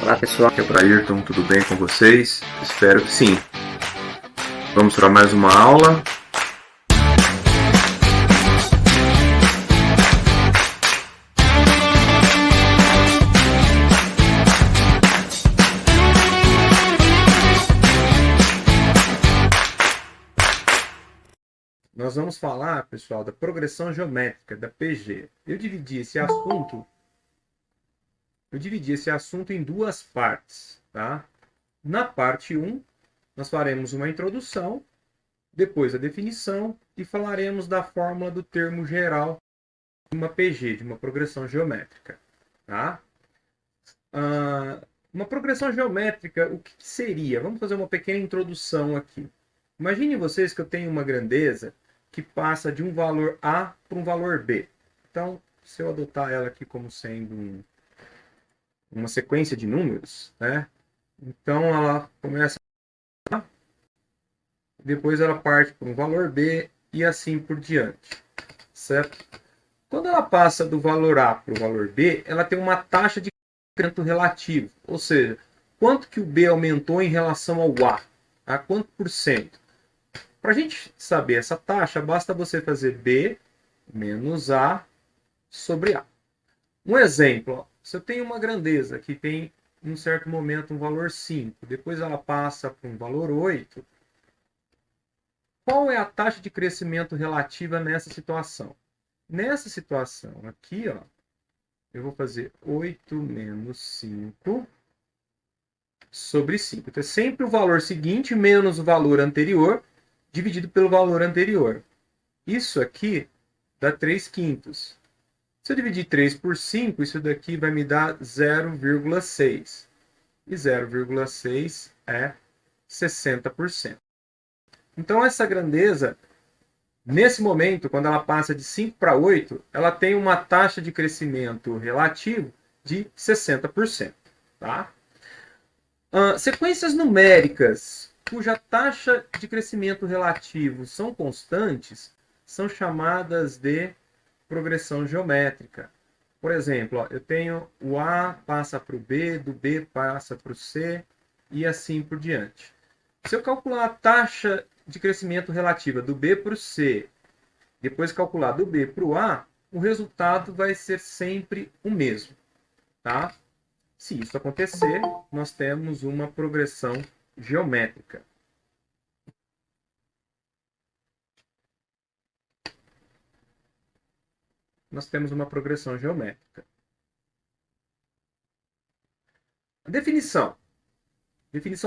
Olá pessoal, aqui é o Ayrton, tudo bem com vocês? Espero que sim. Vamos para mais uma aula. Nós vamos falar, pessoal, da progressão geométrica, da PG. Eu dividi esse assunto em duas partes, tá? Na parte 1, nós faremos uma introdução, depois a definição e falaremos da fórmula do termo geral de uma PG, de uma progressão geométrica, tá? Uma progressão geométrica, o que seria? Vamos fazer uma pequena introdução aqui. Imagine vocês que eu tenho uma grandeza que passa de um valor A para um valor B. Então, se eu adotar ela aqui como sendo uma sequência de números, né? Então ela começa A, depois ela parte para um valor B e assim por diante, certo? Quando ela passa do valor A para o valor B, ela tem uma taxa de crescimento relativo, ou seja, quanto que o B aumentou em relação ao A quanto por cento? Para a gente saber essa taxa, basta você fazer B menos A sobre A. Um exemplo, ó, se eu tenho uma grandeza que tem, em um certo momento, um valor 5, depois ela passa para um valor 8, qual é a taxa de crescimento relativa nessa situação? Nessa situação aqui, ó, eu vou fazer 8 menos 5 sobre 5. Então, é sempre o valor seguinte menos o valor anterior, dividido pelo valor anterior. Isso aqui dá 3 quintos. Se eu dividir 3 por 5, isso daqui vai me dar 0,6. E 0,6 é 60%. Então, essa grandeza, nesse momento, quando ela passa de 5 para 8, ela tem uma taxa de crescimento relativo de 60%. Tá? Sequências numéricas cuja taxa de crescimento relativo são constantes são chamadas de progressão geométrica. Por exemplo, ó, eu tenho o A passa para o B, do B passa para o C e assim por diante. Se eu calcular a taxa de crescimento relativa do B para o C, depois calcular do B para o A, o resultado vai ser sempre o mesmo. Tá? Se isso acontecer, nós temos uma progressão geométrica. Nós temos uma progressão geométrica. A definição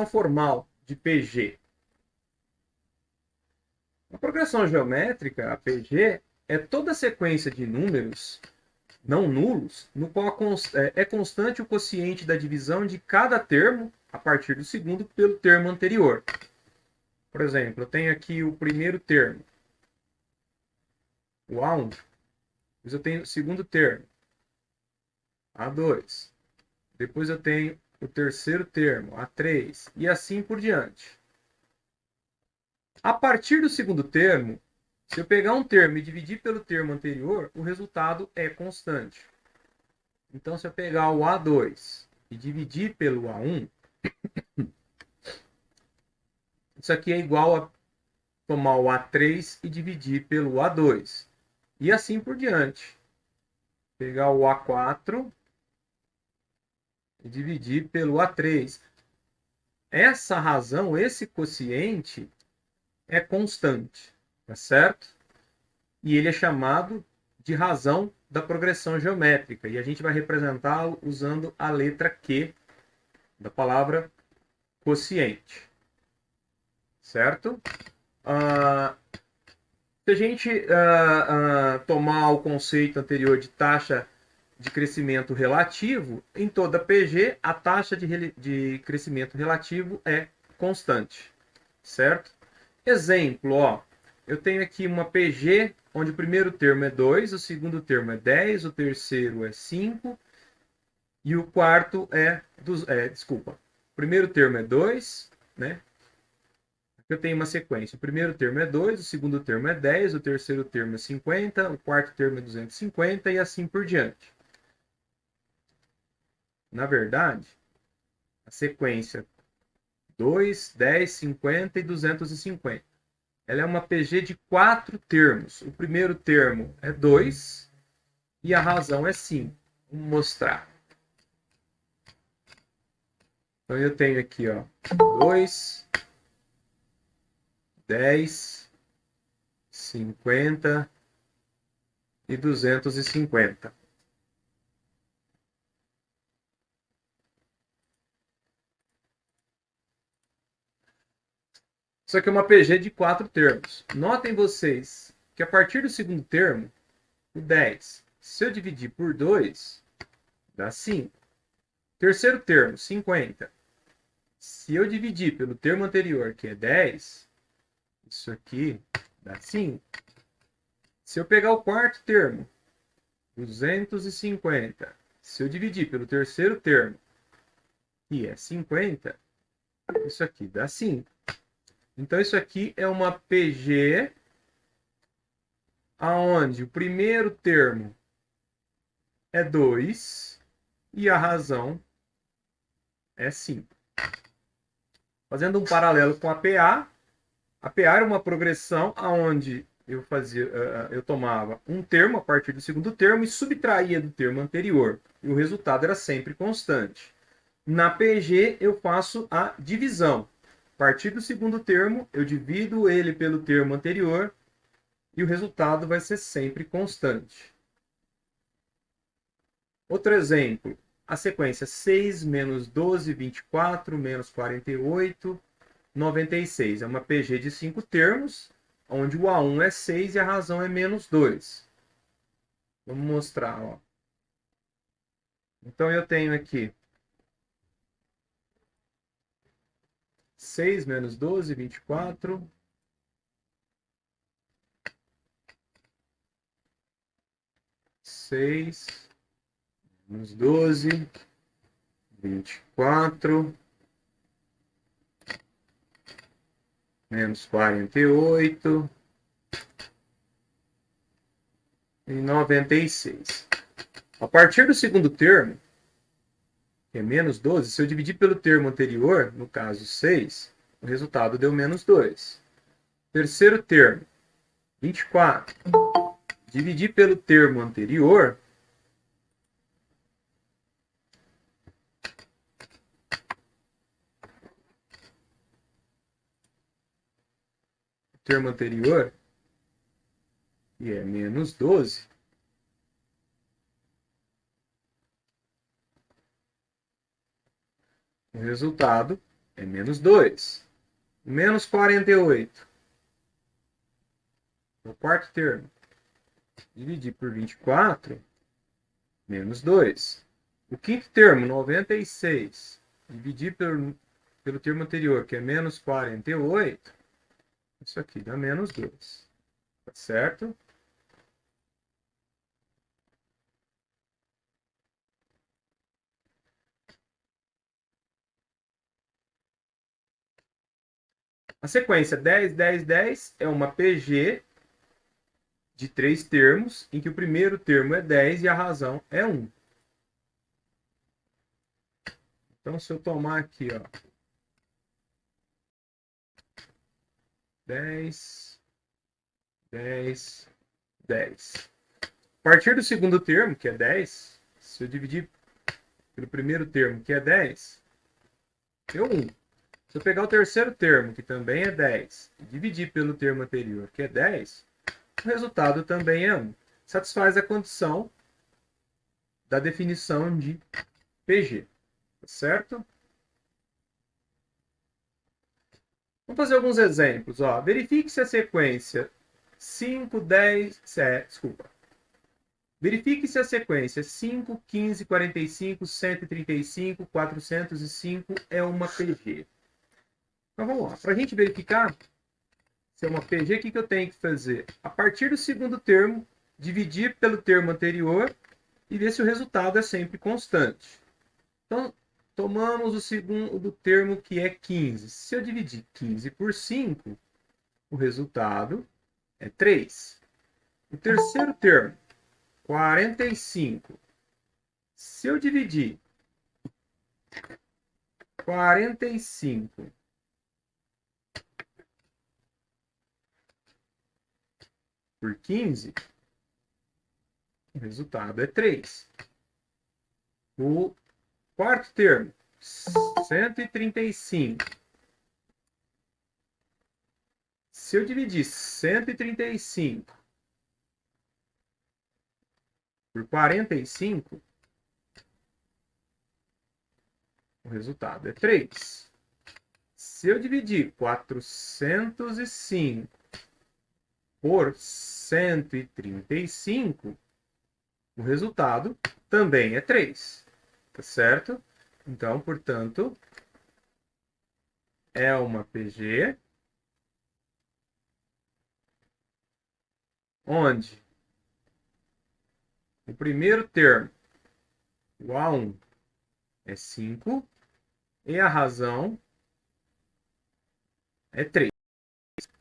formal de PG. A progressão geométrica, a PG, é toda sequência de números não nulos, no qual é constante o quociente da divisão de cada termo, a partir do segundo, pelo termo anterior. Por exemplo, eu tenho aqui o primeiro termo, o A1. Depois eu tenho o segundo termo, A2. Depois eu tenho o terceiro termo, A3. E assim por diante. A partir do segundo termo, se eu pegar um termo e dividir pelo termo anterior, o resultado é constante. Então, se eu pegar o A2 e dividir pelo A1, isso aqui é igual a tomar o A3 e dividir pelo A2. E assim por diante. Pegar o A4 e dividir pelo A3. Essa razão, esse quociente, é constante, tá certo? E ele é chamado de razão da progressão geométrica. E a gente vai representá-lo usando a letra Q da palavra quociente. Certo? Se a gente tomar o conceito anterior de taxa de crescimento relativo, em toda PG, a taxa de crescimento relativo é constante. Certo? Exemplo, ó, eu tenho aqui uma PG onde o primeiro termo é 2, o segundo termo é 10, o terceiro é 5 e o quarto é... desculpa. O primeiro termo é 2, né? Eu tenho uma sequência. O primeiro termo é 2, o segundo termo é 10, o terceiro termo é 50, o quarto termo é 250 e assim por diante. Na verdade, a sequência 2, 10, 50 e 250. Ela é uma PG de 4 termos. O primeiro termo é 2 e a razão é 5. Vamos mostrar. Então eu tenho aqui, ó, 2, 10, 50 e 250. Isso aqui é uma PG de 4 termos. Notem vocês que a partir do segundo termo, o 10, se eu dividir por 2, dá 5. Terceiro termo, 50. Se eu dividir pelo termo anterior, que é 10, isso aqui dá 5. Se eu pegar o quarto termo, 250, se eu dividir pelo terceiro termo, que é 50, isso aqui dá 5. Então, isso aqui é uma PG aonde o primeiro termo é 2 e a razão é 5. Fazendo um paralelo com a PA era uma progressão onde eu tomava um termo a partir do segundo termo e subtraía do termo anterior. E o resultado era sempre constante. Na PG, eu faço a divisão. A partir do segundo termo, eu divido ele pelo termo anterior e o resultado vai ser sempre constante. Outro exemplo, a sequência 6 menos 12, 24, menos 48, 96. É uma PG de 5 termos, onde o A1 é 6 e a razão é menos 2. Vamos mostrar. Ó. Então, eu tenho aqui 6 menos 12, 24. 6 menos 12, 24, menos 48 e 96. A partir do segundo termo, que é menos 12, se eu dividir pelo termo anterior, no caso 6, o resultado deu menos 2. Terceiro termo, 24. Dividir pelo termo anterior, que é menos 12, o resultado é menos 2. Menos 48. O quarto termo. Dividir por 24, menos 2. O quinto termo, 96. Dividir pelo termo anterior, que é menos 48. Isso aqui dá menos 2. Tá certo? A sequência 10, 10, 10 é uma PG de 3 termos, em que o primeiro termo é 10 e a razão é 1. Então, se eu tomar aqui, ó, 10, 10, 10. A partir do segundo termo, que é 10, se eu dividir pelo primeiro termo, que é 10, deu 1. Se eu pegar o terceiro termo, que também é 10, e dividir pelo termo anterior, que é 10, o resultado também é 1. Satisfaz a condição da definição de PG. Certo? Vamos fazer alguns exemplos. Ó. Verifique se a sequência 5, 10... desculpa. Verifique se a sequência 5, 15, 45, 135, 405 é uma PG. Então vamos lá. Para a gente verificar se é uma PG, o que eu tenho que fazer? A partir do segundo termo, dividir pelo termo anterior e ver se o resultado é sempre constante. Então, tomamos o segundo termo, que é 15. Se eu dividir 15 por 5, o resultado é 3. O terceiro termo, 45. Se eu dividir 45 por 15, o resultado é 3. O quarto termo, 135. Se eu dividir 135 por 45, o resultado é 3. Se eu dividir 405 por 135, o resultado também é 3. Tá certo? Então, portanto, é uma PG onde o primeiro termo, o A1, é 5 e a razão é 3.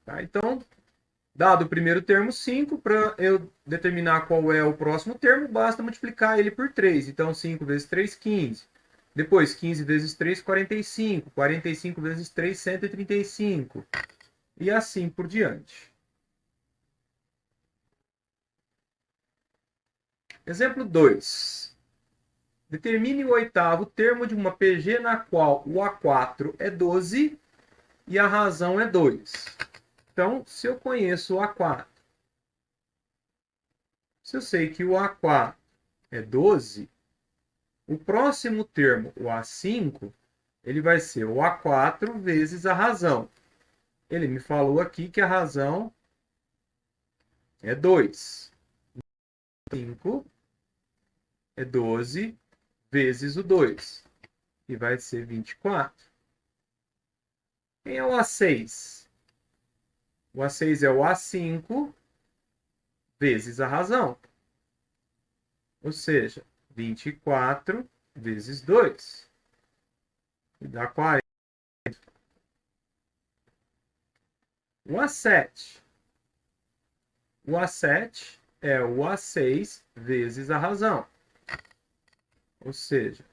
Tá? Então, dado o primeiro termo 5, para eu determinar qual é o próximo termo, basta multiplicar ele por 3. Então, 5 vezes 3, 15. Depois, 15 vezes 3, 45. 45 vezes 3, 135. E assim por diante. Exemplo 2. Determine o oitavo termo de uma PG na qual o A4 é 12 e a razão é 2. Então, se eu conheço o A4, se eu sei que o A4 é 12, o próximo termo, o A5, ele vai ser o A4 vezes a razão. Ele me falou aqui que a razão é 2. 5 é 12 vezes o 2, e vai ser 24. Quem é o A6? O A6 é o A5 vezes a razão. Ou seja, 24 vezes 2. E dá 40. O A7. O A7 é o A6 vezes a razão. Ou seja,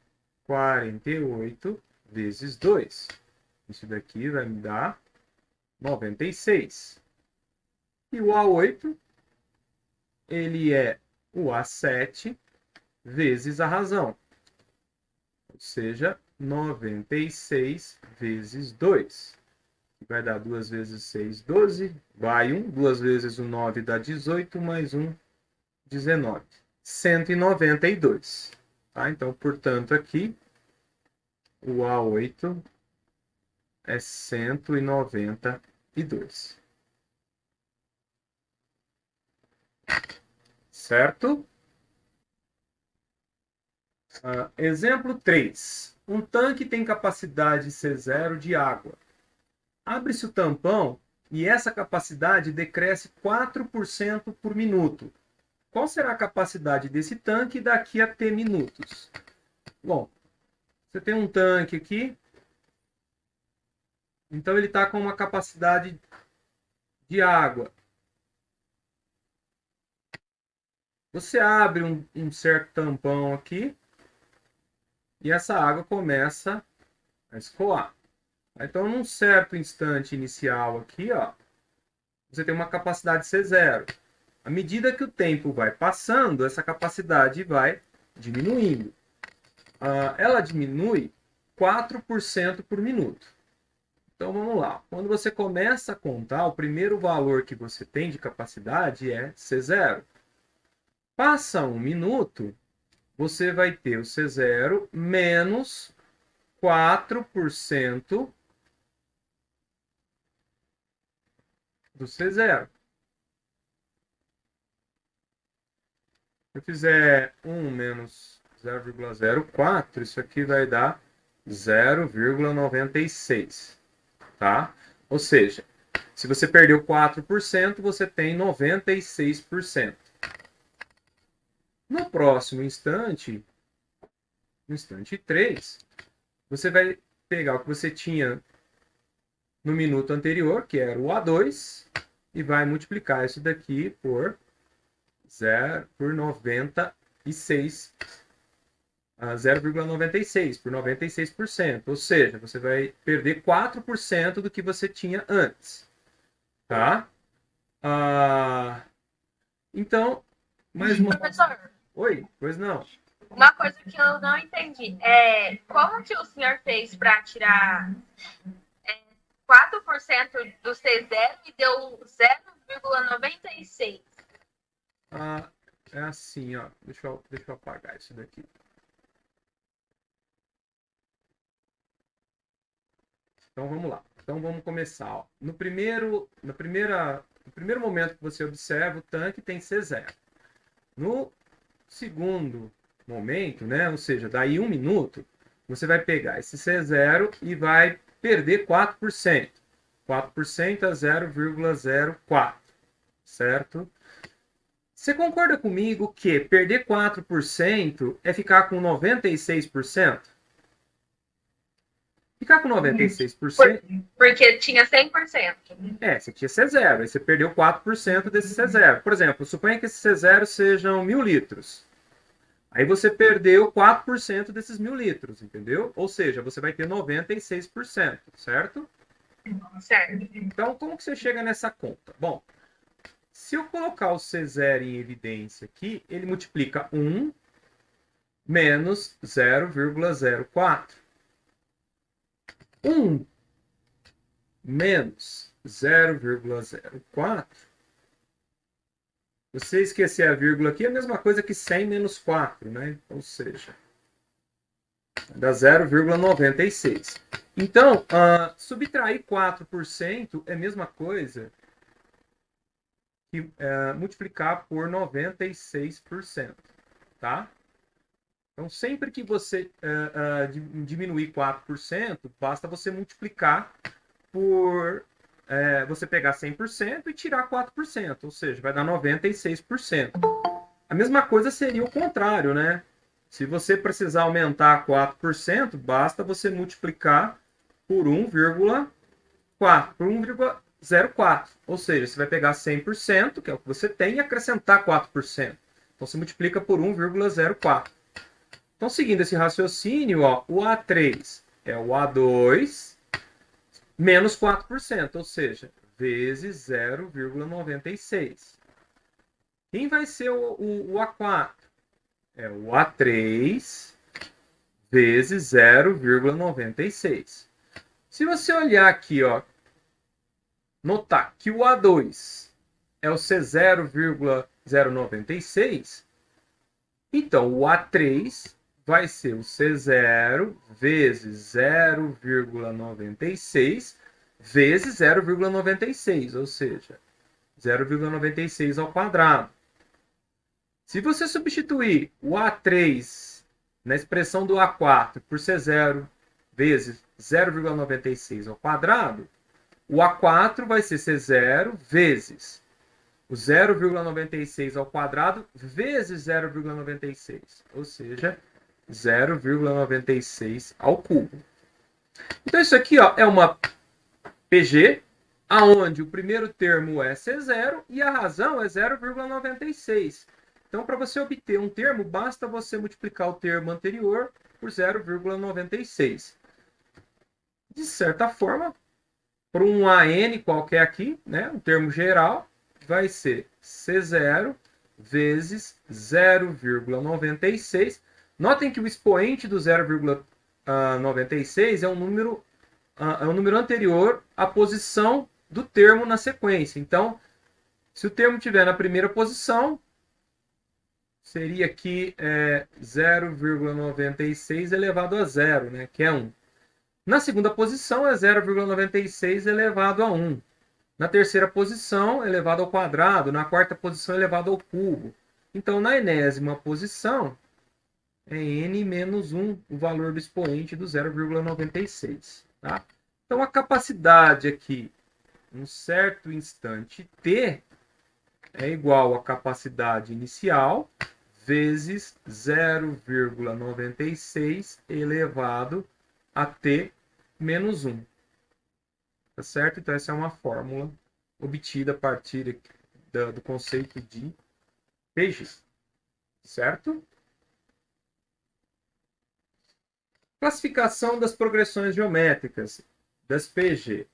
48 vezes 2. Isso daqui vai me dar 96. E o A8, ele é o A7 vezes a razão. Ou seja, 96 vezes 2. Vai dar 2 vezes 6, 12. Vai 1. 2 vezes o 9 dá 18, mais 1, 19. 192. Tá? Então, portanto, aqui, o A8 é 192. Certo? Exemplo 3. Um tanque tem capacidade C0 de água. Abre-se o tampão e essa capacidade decresce 4% por minuto. Qual será a capacidade desse tanque daqui a T minutos? Bom, você tem um tanque aqui, então ele está com uma capacidade de água. Você abre um certo tampão aqui e essa água começa a escoar. Então, num certo instante inicial aqui, ó, você tem uma capacidade C0. À medida que o tempo vai passando, essa capacidade vai diminuindo. Ela diminui 4% por minuto. Então, vamos lá. Quando você começa a contar, o primeiro valor que você tem de capacidade é C0. Passa um minuto, você vai ter o C0 menos 4% do C0. Se eu fizer 1 menos 0,04, isso aqui vai dar 0,96. Tá? Ou seja, se você perdeu 4%, você tem 96%. No próximo instante, no instante 3, você vai pegar o que você tinha no minuto anterior, que era o A2, e vai multiplicar isso daqui por 96. a 0,96 por 96%. Ou seja, você vai perder 4% do que você tinha antes. Tá? Então, mais uma... Professor, Oi? Pois não. uma coisa que eu não entendi é como que o senhor fez para tirar 4% do C0 e deu 0,96? É assim, ó. Deixa eu apagar isso daqui. Então vamos lá. Então vamos começar. Ó. No primeiro momento que você observa, o tanque tem C0. No segundo momento, né? Ou seja, daí 1 minuto, você vai pegar esse C0 e vai perder 4%. 4% a 0,04, certo? Você concorda comigo que perder 4% é ficar com 96%? Ficar com 96%. Porque tinha 100%. Você tinha C0, aí você perdeu 4% desse C0. Por exemplo, suponha que esse C0 sejam 1.000 litros. Aí você perdeu 4% desses 1.000 litros, entendeu? Ou seja, você vai ter 96%, certo? Certo. Então, como que você chega nessa conta? Bom, se eu colocar o C0 em evidência aqui, ele multiplica 1 menos 0,04. 1 menos 0,04. Você esquecer a vírgula aqui é a mesma coisa que 100 menos 4, né? Ou seja, dá 0,96. Então, subtrair 4% é a mesma coisa que multiplicar por 96%, tá? Então, sempre que você diminuir 4%, basta você multiplicar por... você pegar 100% e tirar 4%, ou seja, vai dar 96%. A mesma coisa seria o contrário, né? Se você precisar aumentar 4%, basta você multiplicar por 1,4, por 1,04. Ou seja, você vai pegar 100%, que é o que você tem, e acrescentar 4%. Então, você multiplica por 1,04. Então, seguindo esse raciocínio, ó, o A3 é o A2 menos 4%, ou seja, vezes 0,96. Quem vai ser o A4? É o A3 vezes 0,96. Se você olhar aqui, ó, notar que o A2 é o C0,096, então o A3 vai ser o C0 vezes 0,96 vezes 0,96, ou seja, 0,96 ao quadrado. Se você substituir o A3 na expressão do A4 por C0 vezes 0,96 ao quadrado, o A4 vai ser C0 vezes o 0,96 ao quadrado vezes 0,96, ou seja, 0,96 ao cubo. Então isso aqui, ó, é uma PG, aonde o primeiro termo é C0 e a razão é 0,96. Então, para você obter um termo, basta você multiplicar o termo anterior por 0,96. De certa forma, por um AN qualquer aqui, né, um termo geral, vai ser C0 vezes 0,96. Notem que o expoente do 0,96 é um número anterior à posição do termo na sequência. Então, se o termo estiver na primeira posição, seria aqui 0,96 elevado a 0, né, que é 1. Na segunda posição é 0,96 elevado a 1. Na terceira posição, elevado ao quadrado. Na quarta posição, elevado ao cubo. Então, na enésima posição, é n menos 1, o valor do expoente do 0,96. Tá? Então, a capacidade aqui, num certo instante t, é igual à capacidade inicial vezes 0,96 elevado a t menos 1. Tá certo? Então, essa é uma fórmula obtida a partir do conceito de PG. Certo? Classificação das progressões geométricas, das PG.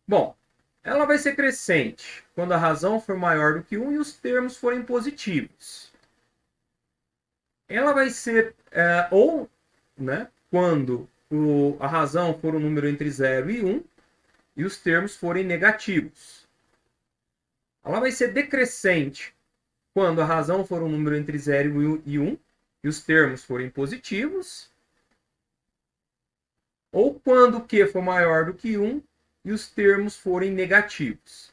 Bom, ela vai ser crescente quando a razão for maior do que 1 e os termos forem positivos. Ela vai ser, né, quando a razão for um número entre 0 e 1 e os termos forem negativos. Ela vai ser decrescente quando a razão for um número entre 0 e 1 e os termos forem positivos. Ou quando Q for maior do que 1 e os termos forem negativos.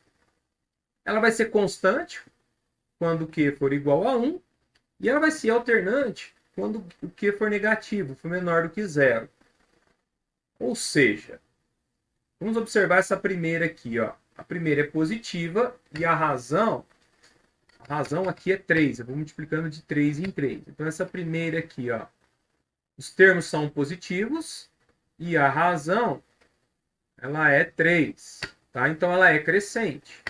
Ela vai ser constante quando Q for igual a 1 e ela vai ser alternante quando o Q for negativo, for menor do que 0. Ou seja, vamos observar essa primeira aqui. Ó. A primeira é positiva e a razão aqui é 3. Eu vou multiplicando de 3 em 3. Então, essa primeira aqui, ó, os termos são positivos e a razão ela é 3. Tá? Então, ela é crescente.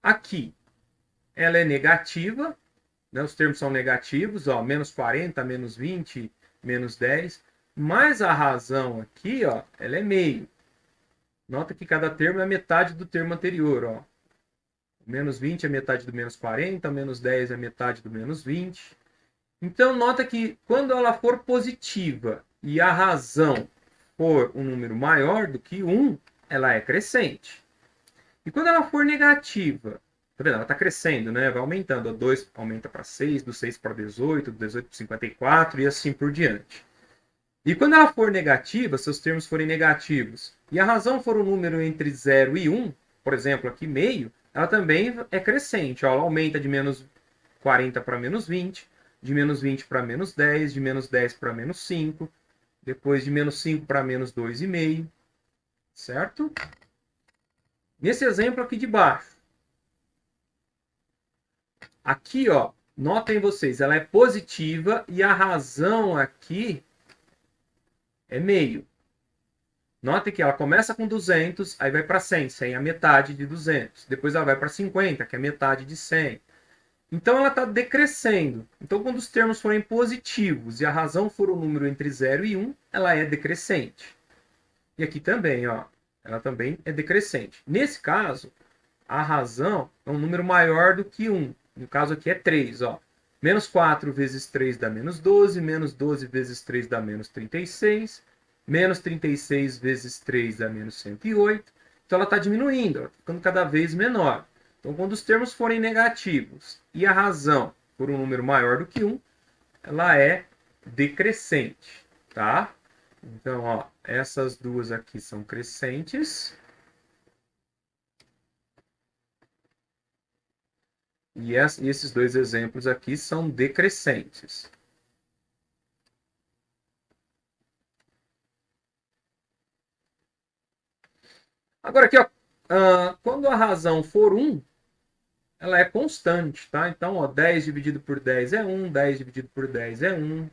Aqui, ela é negativa. Né? Os termos são negativos. Ó, menos 40, menos 20, menos 10. Mas a razão aqui, ó, ela é meio. Nota que cada termo é metade do termo anterior. Ó. Menos 20 é metade do menos 40, menos 10 é metade do menos 20. Então, nota que quando ela for positiva e a razão for um número maior do que 1, ela é crescente. E quando ela for negativa, tá vendo? Ela está crescendo, né? Vai aumentando. O 2 aumenta para 6, do 6 para 18, do 18 para 54 e assim por diante. E quando ela for negativa, se os termos forem negativos, e a razão for um número entre 0 e 1, por exemplo, aqui meio, ela também é crescente. Ó, ela aumenta de menos 40 para menos 20, de menos 20 para menos 10, de menos 10 para menos 5, depois de menos 5 para menos 2,5, certo? Nesse exemplo aqui de baixo, aqui, ó, notem vocês, ela é positiva e a razão aqui é meio. Notem que ela começa com 200, aí vai para 100, 100 é a metade de 200. Depois ela vai para 50, que é a metade de 100. Então ela está decrescendo. Então quando os termos forem positivos e a razão for um número entre 0 e 1, ela é decrescente. E aqui também, ó, ela também é decrescente. Nesse caso, a razão é um número maior do que 1. No caso aqui é 3. Ó. Menos 4 vezes 3 dá menos 12. Menos 12 vezes 3 dá menos 36. Menos 36 vezes 3 dá menos 108. Então ela está diminuindo, ela está ficando cada vez menor. Então, quando os termos forem negativos e a razão for um número maior do que 1, ela é decrescente, tá? Então, ó, essas duas aqui são crescentes. E esses dois exemplos aqui são decrescentes. Agora aqui, ó, quando a razão for 1, ela é constante, tá? Então, ó, 10 dividido por 10 é 1, 10 dividido por 10 é 1,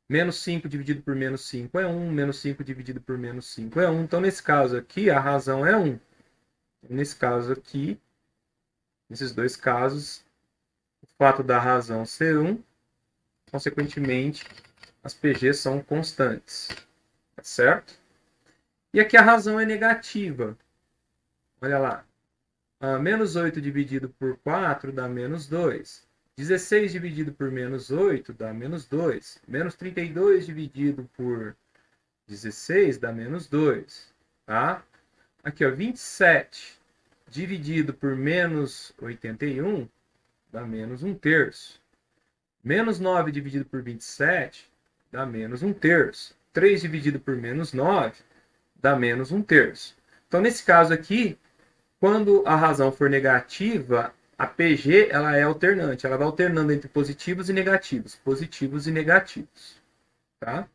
menos 5 dividido por menos 5 é 1, menos 5 dividido por menos 5 é 1. Então, nesse caso aqui, a razão é 1. Nesse caso aqui, nesses dois casos, o fato da razão ser 1, consequentemente, as PGs são constantes, tá certo? E aqui a razão é negativa. Olha lá. Menos 8 dividido por 4 dá menos 2. 16 dividido por menos 8 dá menos 2. Menos 32 dividido por 16 dá menos 2. Tá? Aqui, ó, 27 dividido por menos 81 dá menos 1/3. Menos 9 dividido por 27 dá menos 1/3. 3 dividido por menos 9 dá menos 1/3. Então, nesse caso aqui, quando a razão for negativa, a PG ela é alternante. Ela vai alternando entre positivos e negativos. Positivos e negativos. Tá?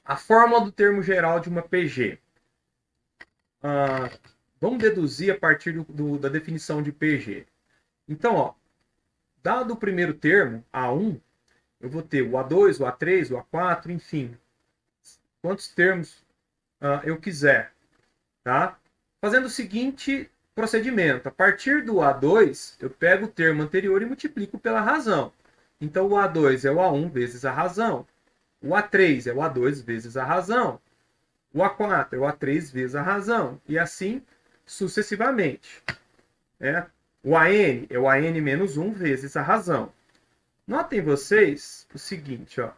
A fórmula do termo geral de uma PG. Vamos deduzir a partir da definição de PG. Então, ó, dado o primeiro termo, A1, eu vou ter o A2, o A3, o A4, enfim. Quantos termos eu quiser. Tá? Fazendo o seguinte procedimento. A partir do A2, eu pego o termo anterior e multiplico pela razão. Então, o A2 é o A1 vezes a razão. O A3 é o A2 vezes a razão. O A4 é o A3 vezes a razão. E assim sucessivamente. Né? O AN é o AN menos 1 vezes a razão. Notem vocês o seguinte, ó.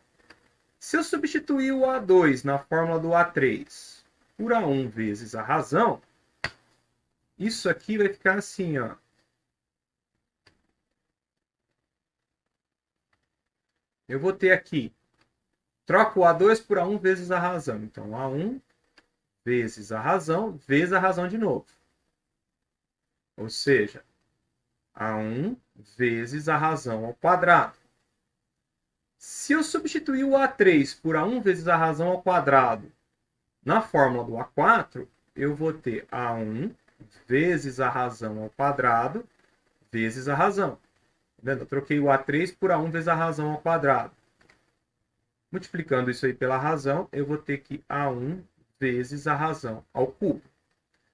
Se eu substituir o A2 na fórmula do A3 por A1 vezes a razão, isso aqui vai ficar assim, ó. Eu vou ter aqui, troco o A2 por A1 vezes a razão. Então, A1 vezes a razão de novo. Ou seja, A1 vezes a razão ao quadrado. Se eu substituir o A3 por A1 vezes a razão ao quadrado na fórmula do A4, eu vou ter A1 vezes a razão ao quadrado vezes a razão. Tá vendo? Eu troquei o A3 por A1 vezes a razão ao quadrado. Multiplicando isso aí pela razão, eu vou ter que A1 vezes a razão ao cubo.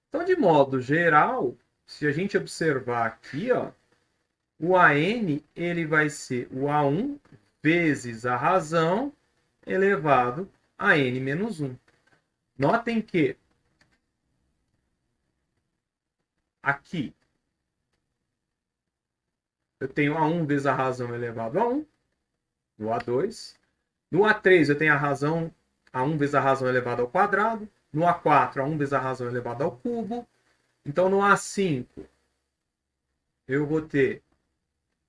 Então, de modo geral, se a gente observar aqui, ó, o AN ele vai ser o A1 vezes a razão elevado a N menos 1. Notem que aqui eu tenho A1 vezes a razão elevado a 1, no A2. No A3 eu tenho a razão A1 vezes a razão elevado ao quadrado. No A4, A1 vezes a razão elevado ao cubo. Então, no A5, eu vou ter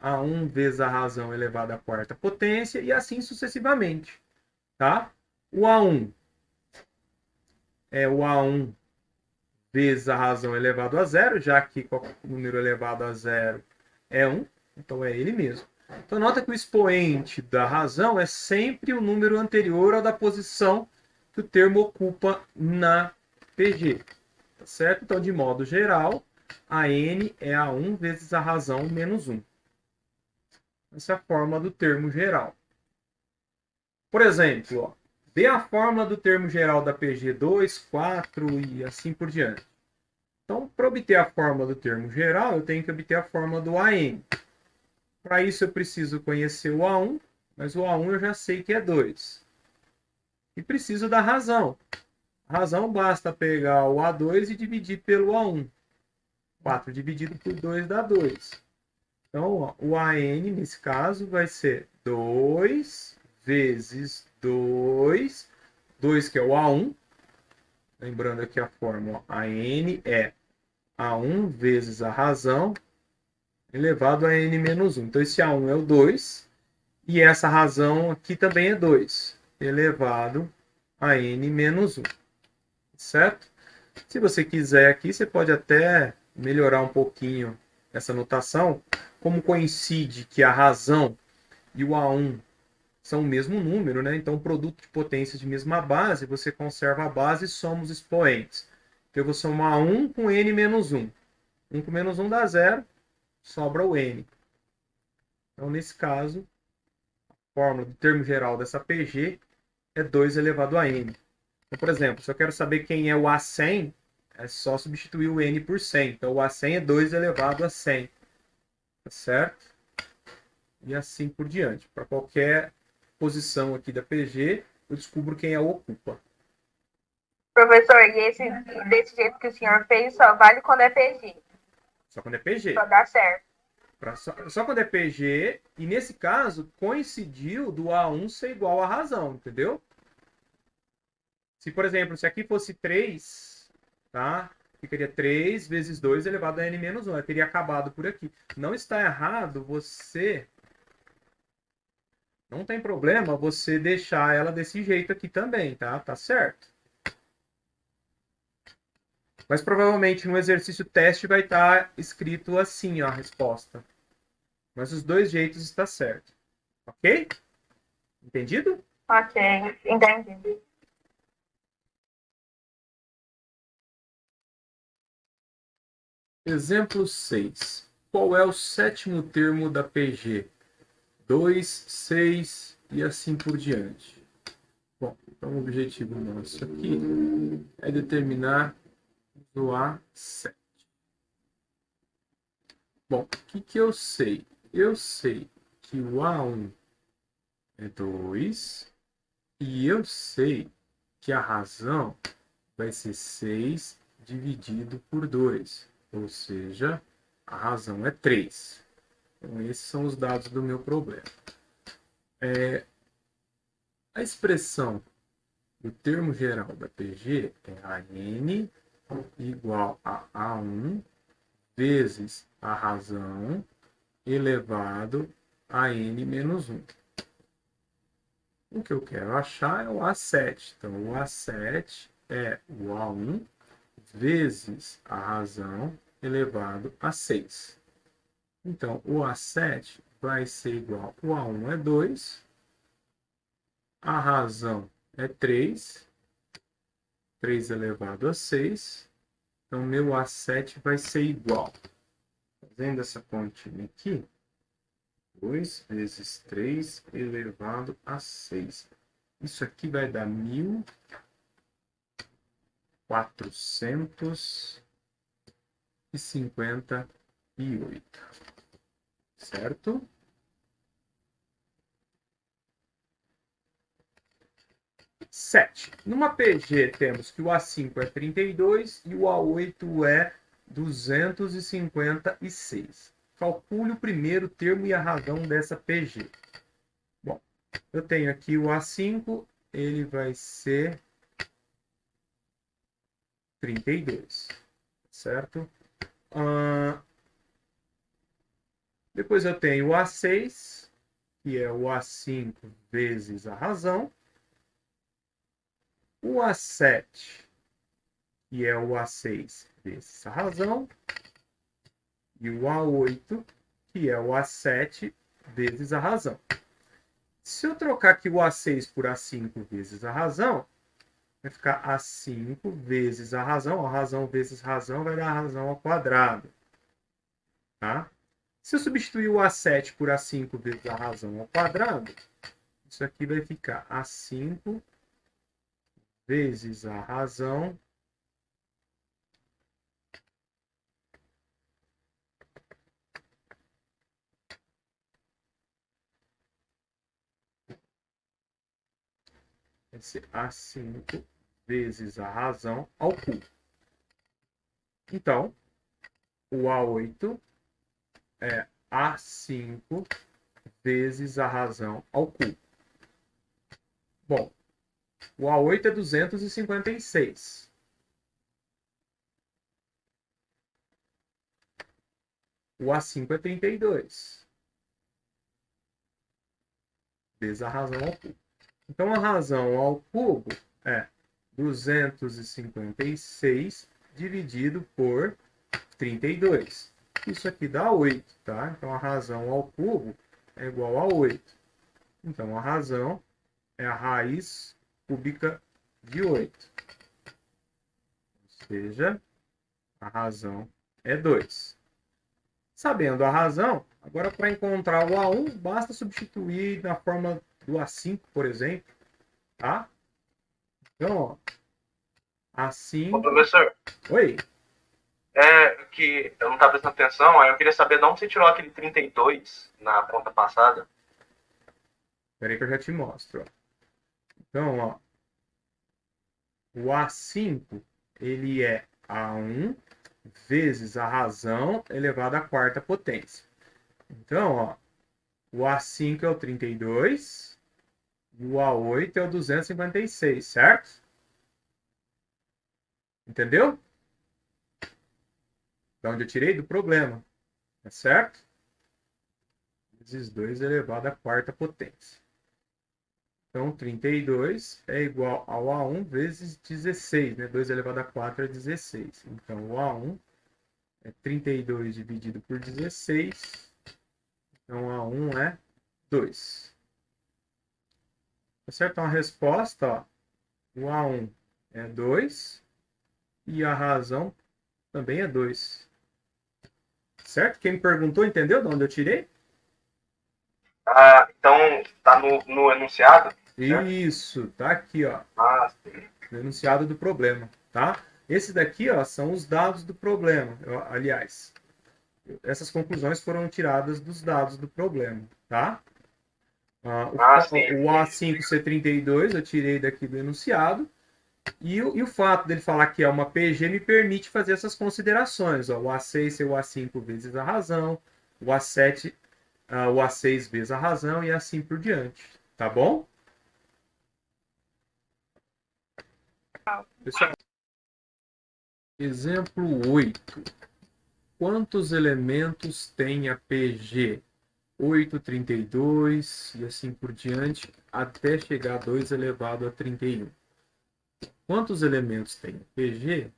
A1 vezes a razão elevada à quarta potência e assim sucessivamente. Tá? O A1 é o A1 vezes a razão elevado a zero, já que qualquer número elevado a zero é 1, então é ele mesmo. Então, nota que o expoente da razão é sempre o número anterior ao da posição que o termo ocupa na PG. Tá certo? Então, de modo geral, a n é a 1 vezes a razão menos 1. Essa é a forma do termo geral. Por exemplo, ó, dê a fórmula do termo geral da PG 2, 4 e assim por diante. Então, para obter a fórmula do termo geral, eu tenho que obter a fórmula do AN. Para isso, eu preciso conhecer o A1, mas o A1 eu já sei que é 2. E preciso da razão. A razão basta pegar o A2 e dividir pelo A1. 4 dividido por 2 dá 2. Então, ó, o AN, nesse caso, vai ser 2 vezes 2. 2 que é o A1. Lembrando aqui a fórmula. AN é A1 vezes a razão elevado a N menos 1. Então, esse A1 é o 2. E essa razão aqui também é 2. Elevado a N menos 1. Certo? Se você quiser aqui, você pode até melhorar um pouquinho essa notação. Como coincide que a razão e o A1 são o mesmo número, né? Então, produto de potências de mesma base, você conserva a base e soma os expoentes. Então, eu vou somar 1 com N menos 1. 1 com menos 1 dá 0, sobra o N. Então, nesse caso, a fórmula do termo geral dessa PG é 2 elevado a N. Então, por exemplo, se eu quero saber quem é o A100, é só substituir o N por 100. Então, o A100 é 2 elevado a 100. Tá certo? E assim por diante. Para qualquer posição aqui da PG, eu descubro quem a ocupa. Professor, e desse jeito que o senhor fez, só vale quando é PG. Só quando é PG. Só dá certo. Só quando é PG, e nesse caso, coincidiu do A1 ser igual à razão, entendeu? Se, por exemplo, se aqui fosse 3, tá? Ficaria 3 vezes 2 elevado a N menos 1. Eu teria acabado por aqui. Não está errado você... Não tem problema você deixar ela desse jeito aqui também, tá? Tá certo? Mas provavelmente no exercício teste vai estar escrito assim, ó, a resposta. Mas os dois jeitos está certo. Ok? Entendido? Ok, entendi. Exemplo 6. Qual é o sétimo termo da PG? 2, 6 e assim por diante. Bom, então o objetivo nosso aqui é determinar o A7. Bom, o que eu sei? Eu sei que o A1 é 2 e eu sei que a razão vai ser 6 dividido por 2, ou seja, a razão é 3. Então, esses são os dados do meu problema. A expressão do termo geral da PG é AN igual a A1 vezes a razão elevado a N menos 1. O que eu quero achar é o A7. Então, o A7 é o A1 vezes a razão elevado a 6. Então, o A7 vai ser igual, o A1 é 2, a razão é 3 elevado a 6. Então, meu A7 vai ser igual, fazendo essa continha aqui, 2 vezes 3 elevado a 6. Isso aqui vai dar 1.458. Certo? Numa PG temos que o A5 é 32 e o A8 é 256. Calcule o primeiro termo e a razão dessa PG. Bom, eu tenho aqui o A5, ele vai ser 32, certo? Depois eu tenho o A6, que é o A5 vezes a razão. O A7, que é o A6 vezes a razão. E o A8, que é o A7 vezes a razão. Se eu trocar aqui o A6 por A5 vezes a razão, vai ficar A5 vezes a razão vezes razão vai dar a razão ao quadrado. Tá? Se eu substituir o A7 por A5 vezes a razão ao quadrado, isso aqui vai ficar A5 vezes a razão vai ser A5 vezes a razão ao cubo. Então, o A8 é A5 vezes a razão ao cubo. Bom, o A8 é 256. O A5 é 32. Vezes a razão ao cubo. Então, a razão ao cubo é 256 dividido por 32. Isso aqui dá 8, tá? Então, a razão ao cubo é igual a 8. Então, a razão é a raiz cúbica de 8. Ou seja, a razão é 2. Sabendo a razão, agora para encontrar o A1, basta substituir na forma do A5, por exemplo. Tá? Então, ó, A5... Ô, professor, Oi? que eu não estava prestando atenção, aí eu queria saber de onde você tirou aquele 32 na conta passada. Espera aí que eu já te mostro. Ó. Então, ó, o A5, ele é A1 vezes a razão elevada à quarta potência. Então, ó, o A5 é o 32 e o A8 é o 256, certo? Entendeu? Da onde eu tirei? Do problema. É certo? Vezes 2 elevado à quarta potência. Então, 32 é igual ao A1 vezes 16, né? 2 elevado a 4 é 16. Então, o A1 é 32 dividido por 16. Então, A1 é 2. Tá certo? Então, a resposta, ó, o A1 é 2 e a razão também é 2. Certo? Quem me perguntou, entendeu de onde eu tirei? Ah, então tá no enunciado? Certo? Isso, tá aqui, ó. Ah, sim. No enunciado do problema, tá? Esse daqui, ó, são os dados do problema. Aliás, Essas conclusões foram tiradas dos dados do problema, tá? Sim. O A5C32 eu tirei daqui do enunciado. E o fato dele falar que é uma PG me permite fazer essas considerações. Ó, o A6 ser o A5 vezes a razão, o A7, o A6 vezes a razão e assim por diante. Tá bom? Pessoal, exemplo 8. Quantos elementos tem a PG? 8, 32 e assim por diante, até chegar a 2 elevado a 31. Quantos elementos tem a PG?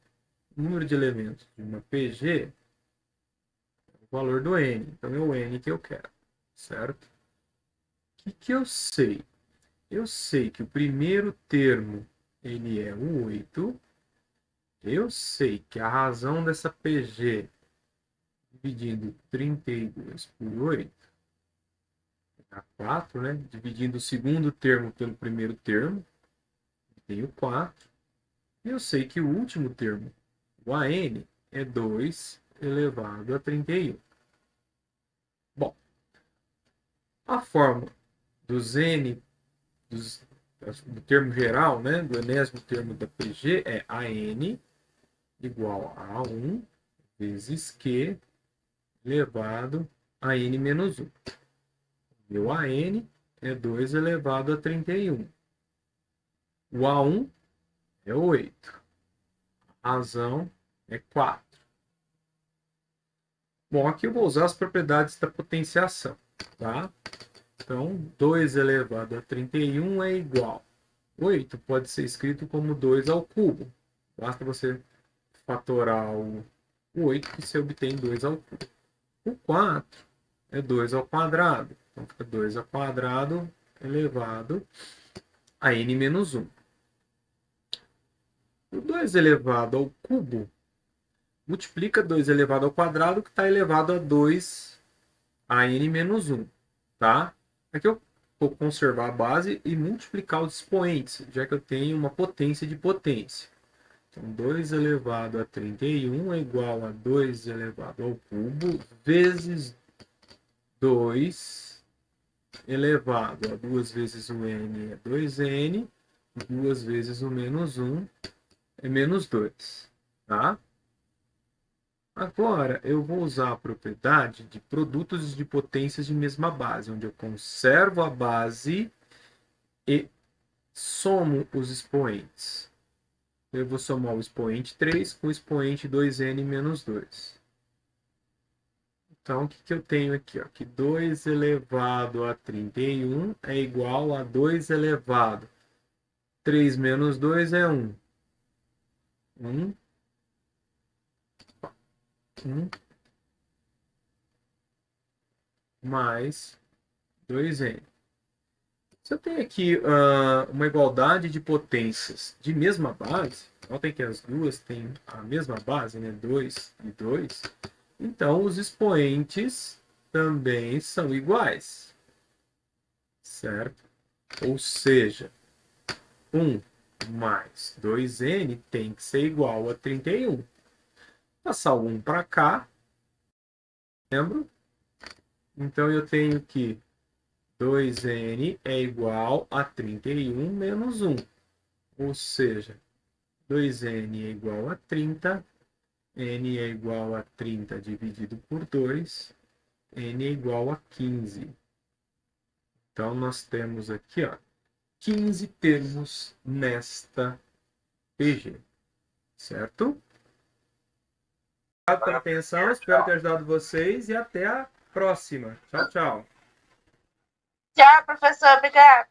O número de elementos de uma PG é o valor do N. Então é o N que eu quero, certo? O que eu sei? Eu sei que o primeiro termo ele é o 8. Eu sei que a razão dessa PG dividindo 32 por 8 dá 4, né? Dividindo o segundo termo pelo primeiro termo, tenho 4. E eu sei que o último termo, o AN, é 2 elevado a 31. Bom, a fórmula dos N, do termo geral, né, do enésimo termo da PG, é AN igual a 1 vezes Q elevado a N menos 1. Meu AN é 2 elevado a 31. O A1 é 8. A razão é 4. Bom, aqui eu vou usar as propriedades da potenciação, tá? Então, 2 elevado a 31 é igual. 8 pode ser escrito como 2 ao cubo. Basta você fatorar o 8 que você obtém 2 ao cubo. O 4 é 2 ao quadrado. Então, fica 2 ao quadrado elevado a n menos 1. O 2 elevado ao cubo multiplica 2 elevado ao quadrado, que está elevado a 2 a n menos 1. Tá? Aqui eu vou conservar a base e multiplicar os expoentes, já que eu tenho uma potência de potência. Então, 2 elevado a 31 é igual a 2 elevado ao cubo vezes 2 elevado a 2 vezes o n é 2n, 2 vezes o menos 1 é menos 2. Tá? Agora, eu vou usar a propriedade de produtos de potências de mesma base, onde eu conservo a base e somo os expoentes. Eu vou somar o expoente 3 com o expoente 2n menos 2. Então, o que eu tenho aqui? Ó? Que 2 elevado a 31 é igual a 2 elevado. 3 menos 2 é 1. 1. 1. Mais 2n. Se eu tenho aqui uma igualdade de potências de mesma base, notem que as duas têm a mesma base, né? 2 e 2. Então, os expoentes também são iguais, certo? Ou seja, 1 mais 2n tem que ser igual a 31. Passar o 1 para cá, lembro? Então, eu tenho que 2n é igual a 31 menos 1. Ou seja, 2n é igual a 30. N é igual a 30 dividido por 2. N é igual a 15. Então, nós temos aqui, ó, 15 termos nesta PG. Certo? Obrigado pela atenção. Espero ter ajudado vocês e até a próxima. Tchau, tchau. Tchau, professor. Obrigado.